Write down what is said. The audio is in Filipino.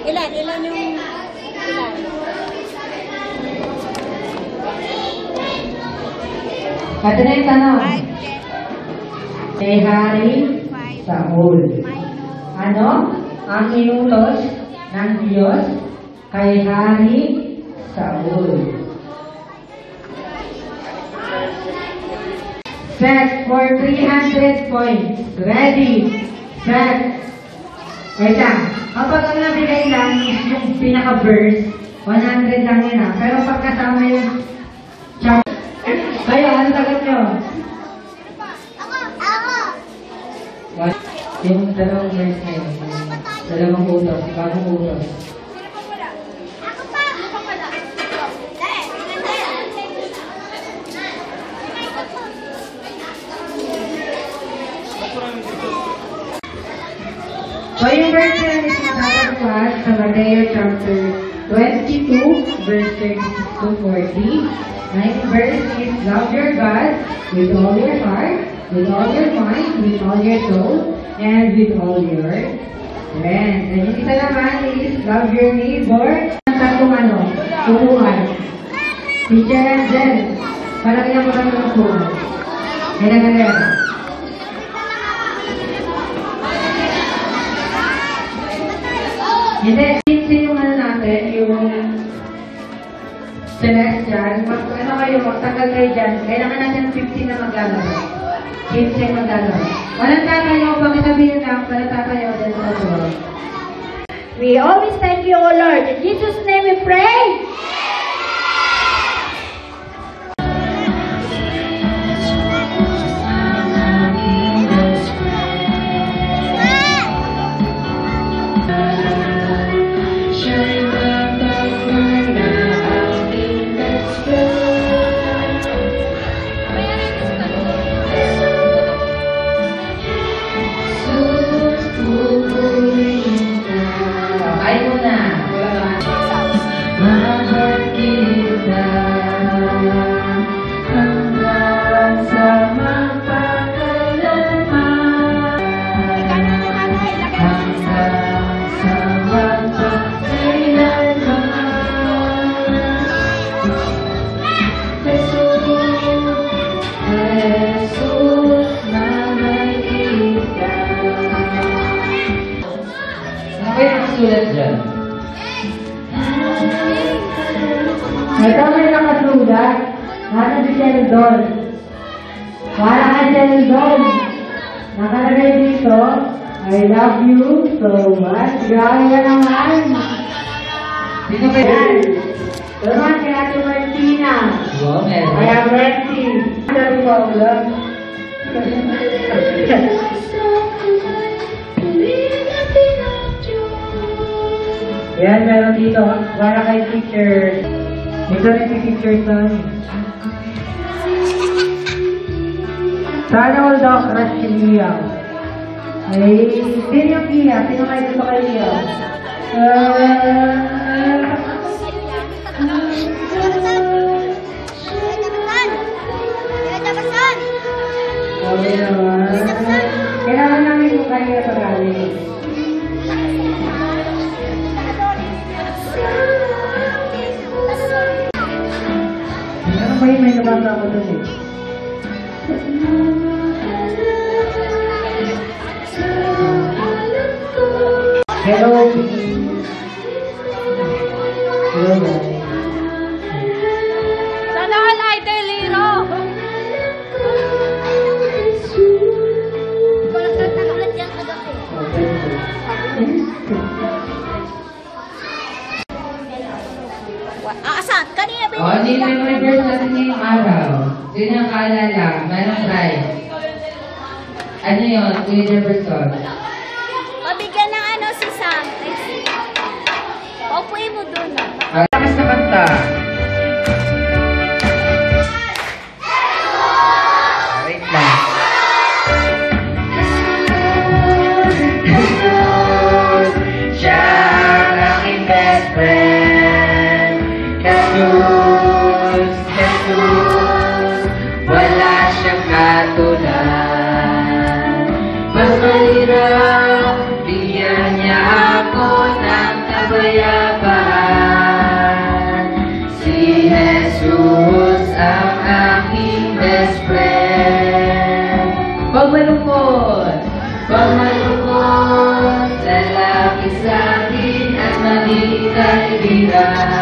Ilan yung... Ilan? Ito na yung tanong. Kay Hari Saul. Ano ang inutos ng Diyos kay Hari Saul? Set for 300 points. Ready, set. Wait lang. Kapag ang nabigay lang is yung pinaka-verse, 100 lang yun ha. Pero pagkasama yung chapter. Kayo, ano sagot nyo? Yung dalawang verse na yun. Dalawang utos. Bagong utos. So yung verse na yun is matatagpuan sa Mateo chapter 22, verse 36 to 40. Ninth verse is love your God with all your heart, with all your mind, with all your soul, and with all your strength. And yung isa naman is love your neighbor. Ang tatong ano, tutuhan. Teacher Angel, para kaya mo kami tutuhan. May nagalera. Hindi, yung ano natin, yung celestial, ano kayo, magtagal kayo dyan, kailangan natin 15 na maglalaro. 15 maglalaro. Walang tatayo, pakisabihin lang, walang tatayo dyan sa door. We always thank you, O Lord. In Jesus' name we pray. Sulat dyan. Ito may nakasulat. Nasa si Sheldon. Para kay Sheldon. Nakalagay dito, I love you so much. Grabe ka naman. Dito ba yan? Naman kay Ate Martina. Wow, meron. Kaya Bertie. Sabi ko, love. Yan, meron dito. Para kay teacher. Ito rin si teacher son. Sana all daw crush si Lia. Ay, sino yung Lia? Sino kayo dito kay Lia? Okay naman. Kailangan namin kung kaya pag-alit. May nabasa ako doon eh. Hello. Hello. Sana all idol hero. Kalau sa tagalan dyan kagabi. Asan? Kanina ba yun? Hindi memory verse natin ngayong araw. Sino ang kaalala? Mayroong prize. Ano yun? Kuya Jefferson. Mabigyan ng ano si Sam. Paupuin mo doon. Lakas na kanta. Wait lang. Siya ang aking best friend. Jesus, Jesus, wala siyang katulad. Pag mahirap, bigyan niya ako ng tabi. lalapit sa atin at maging kaibigan.